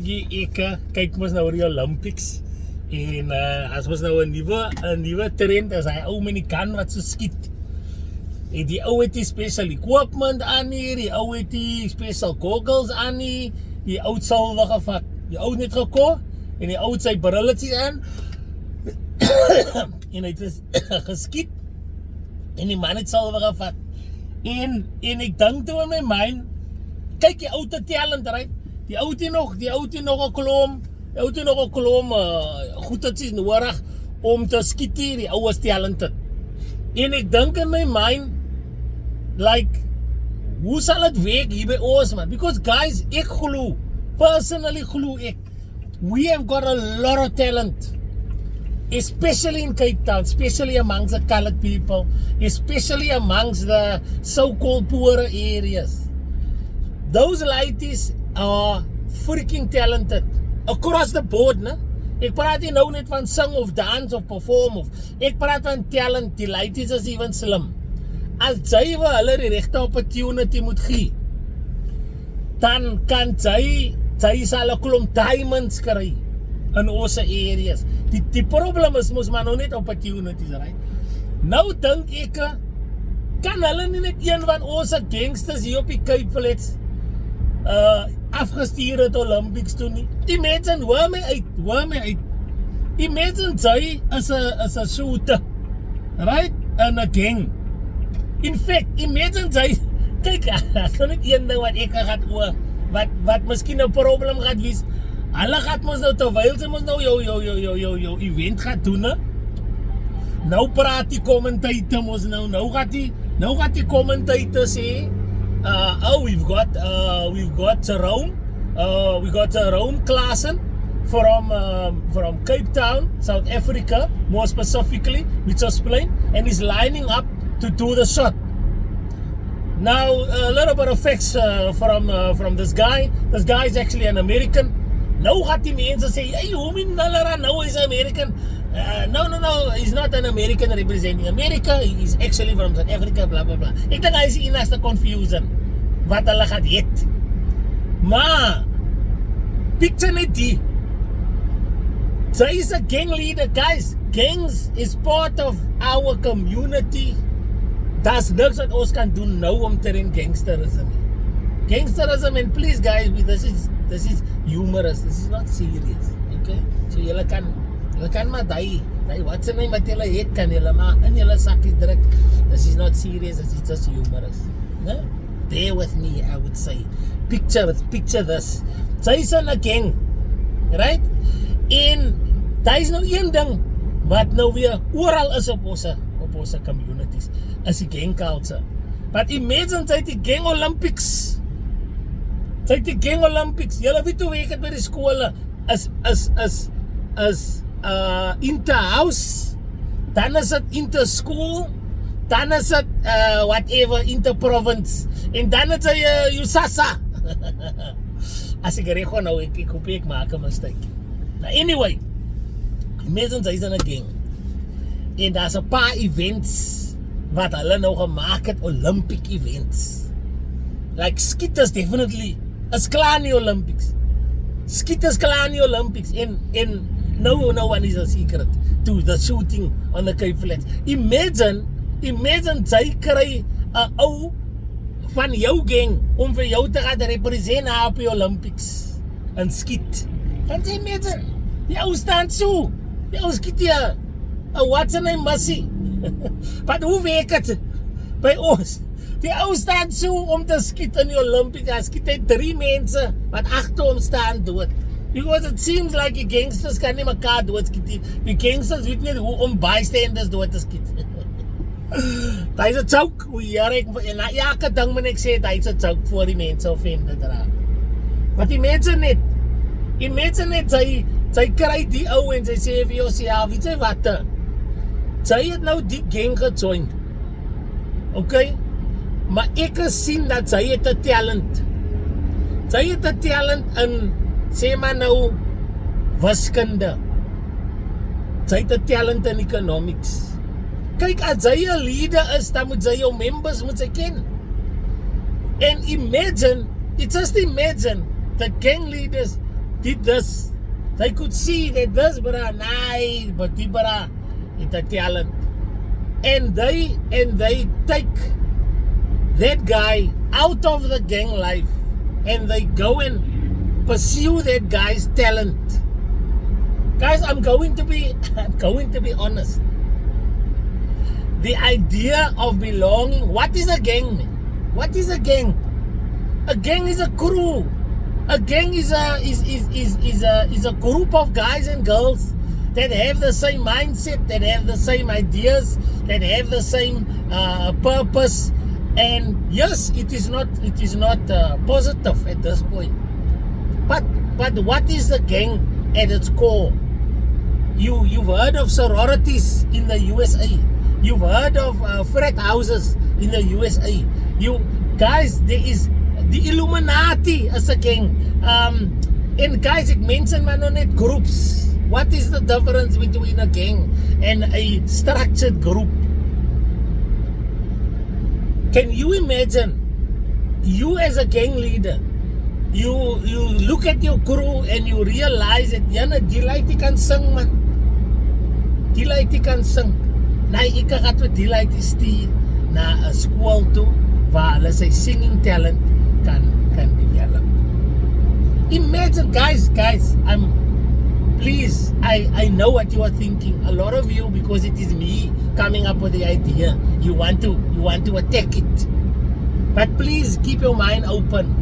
Shaggy, ek kyk mos nou oor die Olympics. En as mos nou 'n nuwe trend is hy ou met die kan wat so skiet. En die ou het die special equipment aan hier, die ou het die special goggles aan hier, die ou het salwe gevat. Die ou het net gekom en die ou het sy brilletjies aan. En hy het geskiet en die man het salwe gevat. En ek dink toe in my mind, kyk die ou te talent, right? Die ou het nog 'n klom, goedetjies nodig om te skiet hier, die ou is talented. En ek dink in my mind, like, hoe sal het werk hier by ons, man? Because guys, ek glo, personally glo ek, we have got a lot of talent. Especially in Cape Town, especially amongst the colored people, especially amongst the so-called poorer areas. Those ladies are freaking talented. Across the board, né? Ek praat nie nou net van sing of dance of perform of. Ek praat van talent, die ladies is even slim. As jy hulle die regte opportunity moet gee, dan kan jy sal 'n klomp diamonds kry in ons areas. Die probleem is mos maar nou net opportunities, right? Nou dink ek, kan hulle nie net een van ons gangsters hier op die Cape Flats afgestuur het Olympics toe nie. Imagine, hoor my uit. Imagine jy is a shooter, right? In a gang. In fact, imagine jy, kyk, so net een ding wat ek gaan oor, wat miskien 'n probleem gaan wees. Hulle gaan mos nou, terwyl sy mos nou jou event gaan doen, ne? Nou praat die commentator mos nou gaat die commentator sê, we've got Jerome Klaasen from Cape Town, South Africa, more specifically, which was playing, and he's lining up to do the shot. Now, a little bit of facts from this guy. This guy is actually an American. Nou gaat die mense sê, hey, hoe min hulle nou is American? No, he's not an American representing America. He's actually from South Africa, blah, blah, blah. Ek dink hy is die enigste confusion wat hulle gaat het. Maar, picture net die. Sy is a gang leader, guys. Gangs is part of our community. Daar's niks wat ons kan doen nou om te ren gangsterism. Gangsterism, and please guys, this is humorous, this is not serious, okay? So julle kan maar die wat se naam wat julle het, kan julle maar in julle sakkie druk. This is not serious, this is just humorous, no? Bear with me, I would say. Picture this. Sy is in 'n gang, right? En daar is nou een ding wat nou weer oral is op ons communities, is die gang culture. But imagine sy die gang Olympics. Julle weet hoe ek het by die skole is inter-house, dan is het inter-school, dan is het whatever, inter-province, en dan is het USASA. As ek reg nou, ek hoop ek maak 'n mistake. Anyway, imagine sy is in 'n gang, en daar's 'n paar events wat hulle nou gemaak het, Olympic events. Like skieters definitely is klaar nie Olympics. Skieters klaar nie Olympics. En no one is a secret to the shooting on the Cape Flats. Imagine sy kry 'n ou van jou gang om vir jou te gaan represent op die Olympics en skiet. Kan jy imagine? Die ou staan so. Die ou skiet hier. What's her name, Massey? But hoe werk het by ons? Die ou staan so om te skiet in die Olympics. Hy skiet hy 3 mense wat agter hom staan dood. Because it seems like die gangsters kan nie mekaar doodskiet. Die gangsters weet nie hoe om bystanders dood te skiet. Daar is 'n joke. En elke ding moet ek sê, daar is 'n joke voor die mense offended raak. But imagine net, sy kry die ou en sy sê vir jouself, weet jy wat? Sy het nou die gang gejoin. Okay? Maar ek sien dat sy het 'n talent. Sy het 'n talent in, sê maar nou, wiskunde. Sy het 'n talent in economics. Kyk, as jy 'n leader is, dan moet jy jou members ken. And imagine, just imagine, the gang leaders did this. They could see that this brother, nah, but the brother is a talent. And they take that guy out of the gang life and they go and pursue that guy's talent. Guys, I'm going to be honest. The idea of belonging, what is a gang? What is a gang? A gang is a crew. A gang is a group of guys and girls that have the same mindset, that have the same ideas, that have the same purpose. And yes, it is not positive at this point. But what is the gang at its core? You've heard of sororities in the USA. You've heard of frat houses in the USA. You guys, there is the Illuminati as a gang. And guys, ek mense maar nou net groups. What is the difference between a gang and a structured group? Can you imagine you as a gang leader? You look at your crew and you realize that die lady kan sing, man. Die lady kan sing. Nou ek gaan met die lady stuur na 'n skool toe waar hulle sy singing talent can develop. Imagine, guys, please, I know what you are thinking. A lot of you, because it is me coming up with the idea, you want to attack it. But please keep your mind open,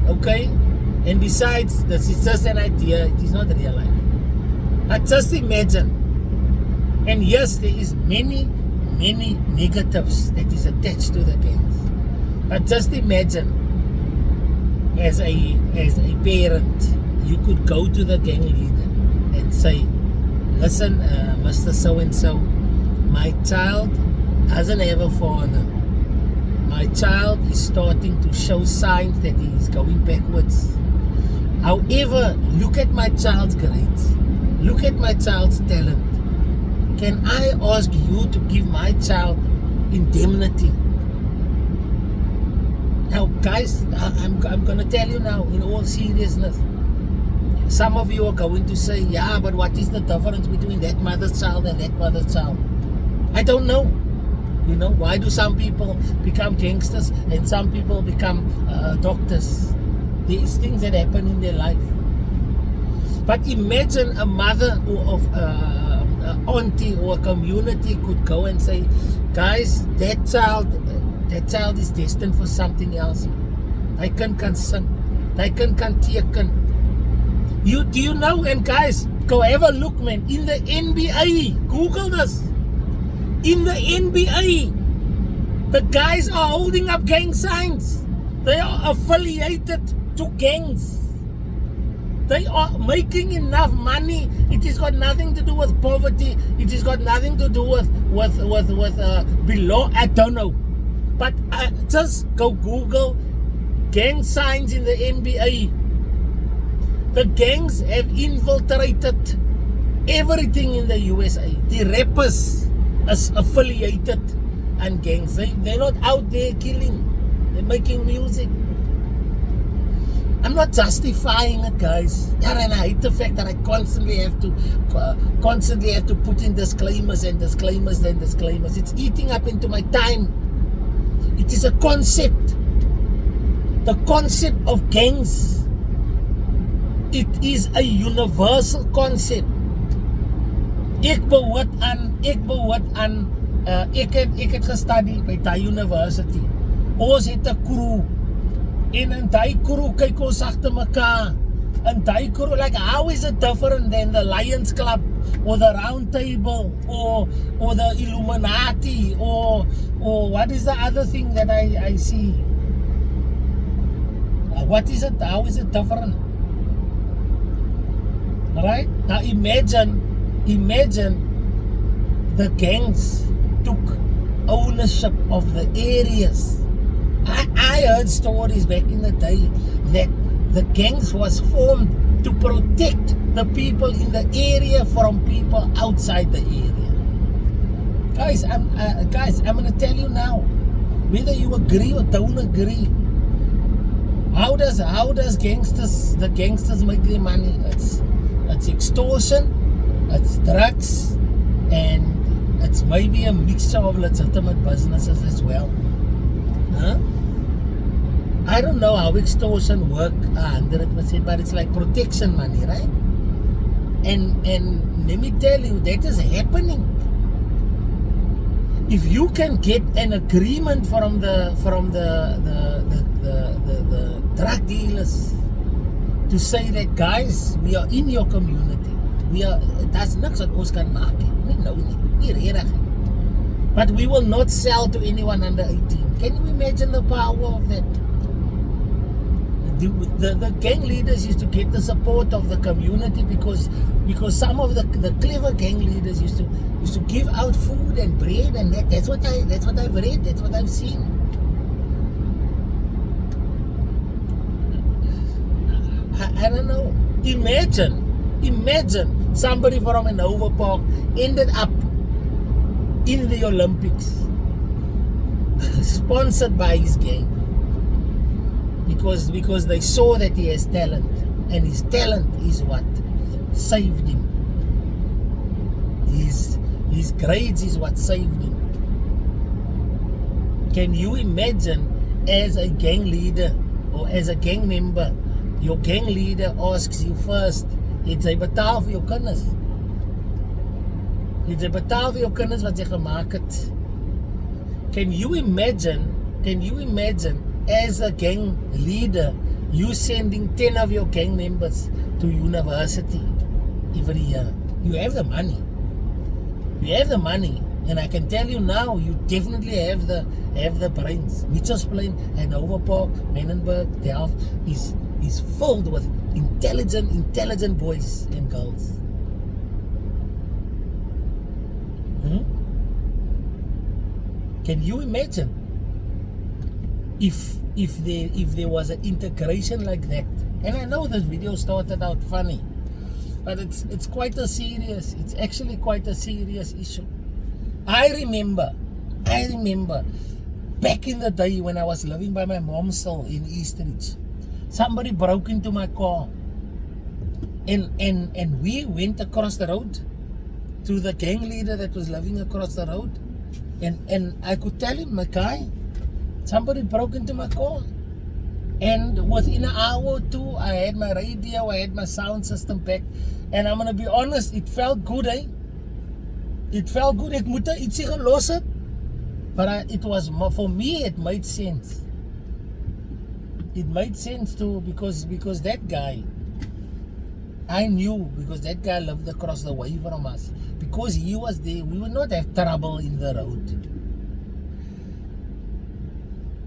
okay? And besides, this is just an idea. It is not real life. But just imagine. And yes, there is many negatives that is attached to the gangs. But just imagine, as a parent, you could go to the gang leader and say, listen, Mr. So-and-so, my child doesn't have a father. My child is starting to show signs that he is going backwards. However, look at my child's grades. Look at my child's talent. Can I ask you to give my child indemnity? Now, guys, I'm going to tell you now, in all seriousness, some of you are going to say, yeah, but what is the difference between that mother's child and that mother's child? I don't know. You know, why do some people become gangsters and some people become doctors? These things that happen in their life. But imagine a mother of auntie or a community could go and say, guys, that child is destined for something else. Hy kan sing. Hy kan teken. Do you know? And guys, go have a look, man. In the NBA, Google this. In the NBA, the guys are holding up gang signs. They are affiliated to gangs. They are making enough money. It has got nothing to do with poverty. It has got nothing to do with below. I don't know. But just go Google gang signs in the NBA. The gangs have infiltrated everything in the USA. The rappers are affiliated and gangs. They're not out there killing. They're making music. I'm not justifying it, guys. Yeah, and I hate the fact that I constantly have to put in disclaimers and disclaimers and disclaimers. It's eating up into my time. It is a concept. The concept of gangs. It is a universal concept. Ek het gestudy by die university. Ons het 'n crew. En in die crew kyk ons agter mekaar. In die crew, like, how is it different than the Lions Club or the Round Table or the Illuminati or what is the other thing that I see? What is it? How is it different? Alright? Now imagine the gangs took ownership of the areas. I heard stories back in the day that the gangs was formed to protect the people in the area from people outside the area. Guys, I'm going to tell you now, whether you agree or don't agree, How does the gangsters make their money? It's extortion, it's drugs, and it's maybe a mixture of legitimate businesses as well. Huh? I don't know how extortion work 100%, but it's like protection money, right? And let me tell you, that is happening. If you can get an agreement from the drug dealers to say that, guys, we are in your community, that's niks wat ons kan maak nie, nou nie redig, but we will not sell to anyone under 18. Can you imagine the power of that? The gang leaders used to get the support of the community because some of the clever gang leaders used to give out food and bread, and that's what I've read, that's what I've seen. I don't know. Imagine somebody from an Overpark ended up in the Olympics, sponsored by his gang. Because they saw that he has talent, and his talent is what saved him. His grades is what saved him. Can you imagine, as a gang leader or as a gang member, your gang leader asks you first, het jy betaal vir jou kinders? Het jy betaal vir jou kinders wat jy gemaak het? Can you imagine, as a gang leader, you sending 10 of your gang members to university every year? You have the money. And I can tell you now, you definitely have the brains. Mitchells Plain and Overpark, Menenberg, Delft is filled with intelligent boys and girls. Can you imagine if there was an integration like that? And I know this video started out funny, but it's actually quite a serious issue. I remember back in the day when I was living by my mom's cell in Eastridge, somebody broke into my car, and we went across the road to the gang leader that was living across the road, and I could tell him, my guy, somebody broke into my car. And within an hour or two, I had my radio, I had my sound system back. And I'm gonna be honest, it felt good, eh? It felt good. Ek moet ietsie gelos het. But it was, for me, it made sense. It made sense too, because that guy, I knew, because that guy lived across the way from us. Because he was there, we would not have trouble in the road.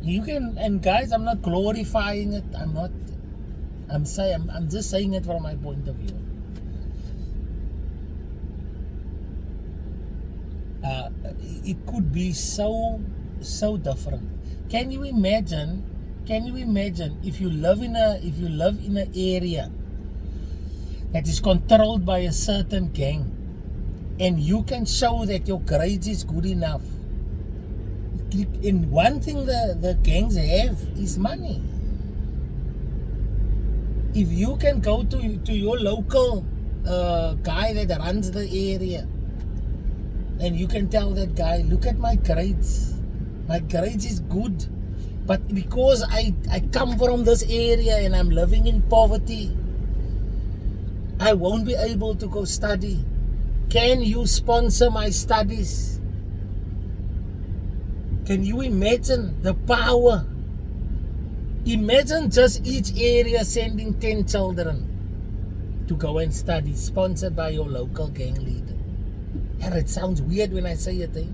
You can, and guys, I'm not glorifying it. I'm just saying it from my point of view. It could be so different. Can you imagine if you live in an area that is controlled by a certain gang, and you can show that your grades is good enough? And one thing the gangs have is money. If you can go to your local guy that runs the area, and you can tell that guy, look at my grades is good, but because I come from this area and I'm living in poverty, I won't be able to go study. Can you sponsor my studies? Can you imagine the power? Imagine just each area sending 10 children to go and study, sponsored by your local gang leader. And it sounds weird when I say it, eh?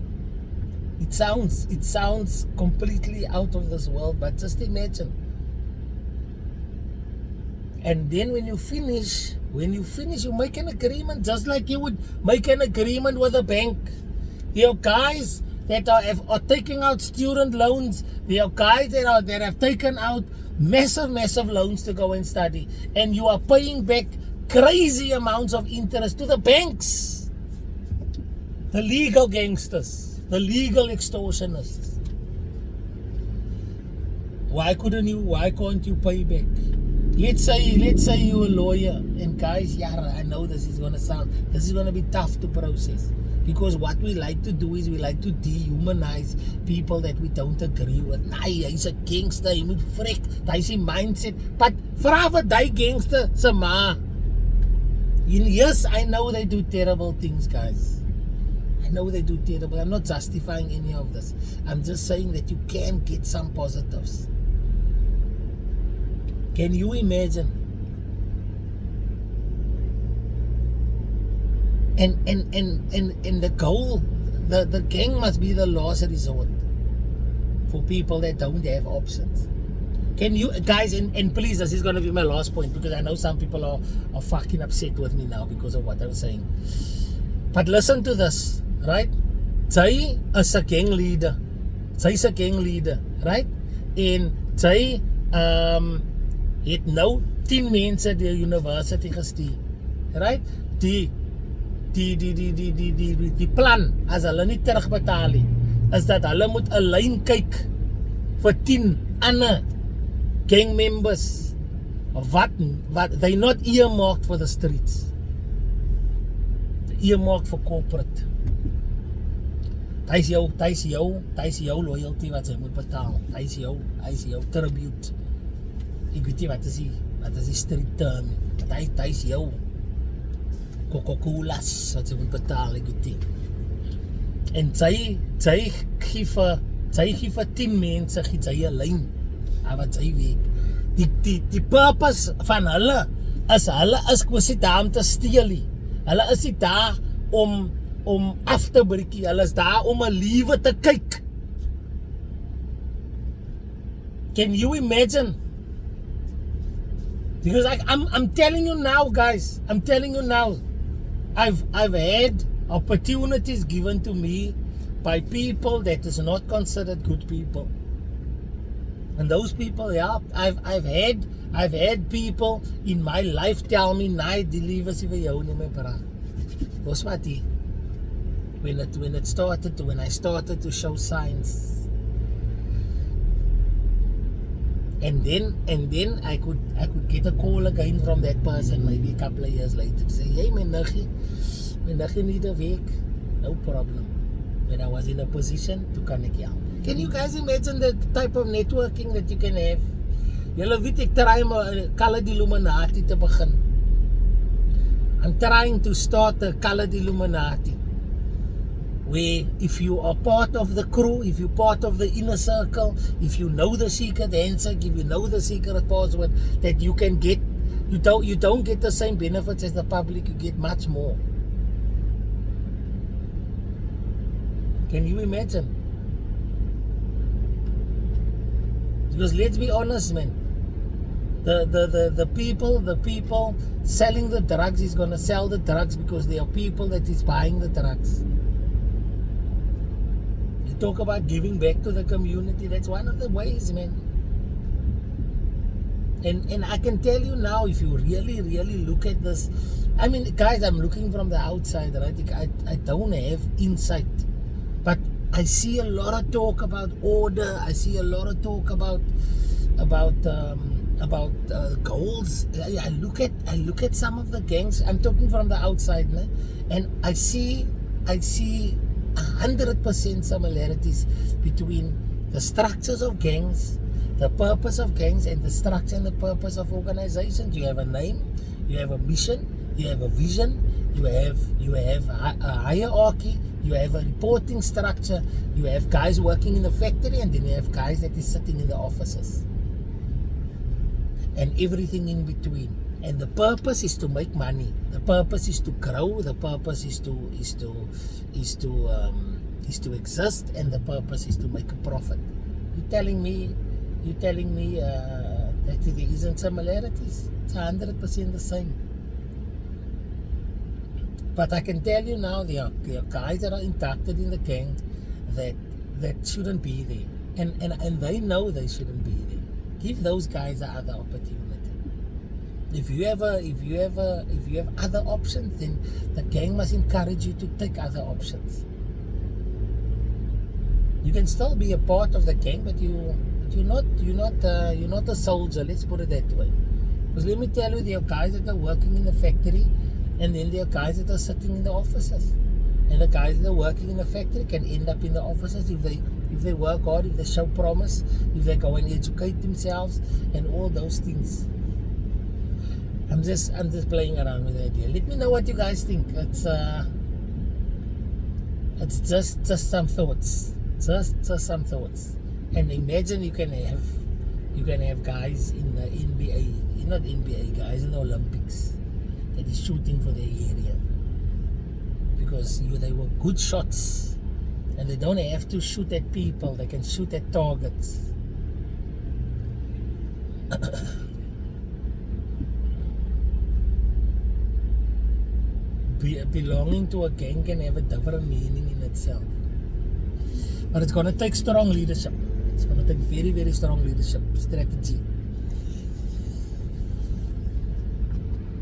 It sounds completely out of this world, but just imagine. And then when you finish, you make an agreement, just like you would make an agreement with a bank. There are guys that are taking out student loans. There are guys that have taken out massive loans to go and study, and you are paying back crazy amounts of interest to the banks, the legal gangsters, the legal extortionists. Why can't you pay back? Let's say you're a lawyer, and guys, yeah, I know this is gonna be tough to process. Because what we like to do is we like to dehumanize people that we don't agree with. Nee, hy's 'n gangster, hy moet vrek, hy's 'n mindset. But vra vir daai gangster se ma. Yes, I know they do terrible things, guys. I know they do terrible. I'm not justifying any of this. I'm just saying that you can get some positives. Can you imagine? And the goal, the gang must be the last resort for people that don't have options. Can you guys, and please, this is going to be my last point, because I know some people are fucking upset with me now because of what I was saying. But listen to this, right? Sy is a gang leader. Sy's a gang leader, right? En sy het nou 10 mense die university gestuur, right? Die plan, as hulle nie terugbetaal nie, is dat hulle moet 'n lyn kyk vir 10 ander gang members. What they not earmarked for the streets. Earmarked for corporate. Dis jou loyalty wat jy moet betaal. Dis jou tribute. Ek weet nie wat is die street term. Dis jou Coca-Cola's wat jy moet betaal, ek weet nie. En sy gee vir 10 mense, gee sy 'n lyn. Wat sy weet. Die purpose van hulle is kwessie daar om te steel nie. Hulle is nie daar om af te breek nie. Hulle is daar om 'n liewe te kyk. Can you imagine? Because I'm telling you now, guys. I'm telling you now. I've had opportunities given to me by people that is not considered good people. And those people, yeah, I've had people in my life tell me, "Nee, die liewe is vir jou nie, my bra." Was wat die when I started to show signs. And then I could get a call again from that person maybe a couple of years later to say, "Hey, my niggie need a week." No problem. When I was in a position to connect you. Can you guys imagine the type of networking that you can have? Julle weet ek try om 'n Colored Illuminati te begin. I'm trying to start a Colored Illuminati, where if you are part of the crew, if you're part of the inner circle, if you know the secret handshake, if you know the secret password, that you can get, you don't get the same benefits as the public, you get much more. Can you imagine? Because let's be honest, man, the people selling the drugs is gonna sell the drugs because there are people that is buying the drugs. You talk about giving back to the community, that's one of the ways, man. And I can tell you now, if you really look at this, I mean, guys, I'm looking from the outside, right? I don't have insight, but I see a lot of talk about order. I see a lot of talk about goals. I look at some of the gangs. I'm talking from the outside, né? And I see 100% similarities between the structures of gangs, the purpose of gangs, and the structure and the purpose of organizations. You have a name, you have a mission, you have a vision, you have a hierarchy, you have a reporting structure, you have guys working in the factory, and then you have guys that is sitting in the offices, and everything in between. And the purpose is to make money. The purpose is to grow. The purpose is to exist, and the purpose is to make a profit. You're telling me that there isn't similarities? It's 100% the same. But I can tell you now, there are guys that are inducted in the gang that shouldn't be there, and they know they shouldn't be there. Give those guys the other opportunity. If you have other options, then the gang must encourage you to take other options. You can still be a part of the gang, but you you're not a soldier. Let's put it that way. Because let me tell you, there are guys that are working in the factory, and then there are guys that are sitting in the offices. And the guys that are working in the factory can end up in the offices if they work hard, if they show promise, if they go and educate themselves, and all those things. I'm just playing around with the idea. Let me know what you guys think. It's just some thoughts. Just some thoughts. And imagine you can have guys in the NBA, not NBA guys in the Olympics, that is shooting for their area. Because they were good shots, and they don't have to shoot at people, they can shoot at targets. Belonging to a gang can have a different meaning in itself, but it's going to take strong leadership. It's going to take very, very strong leadership strategy.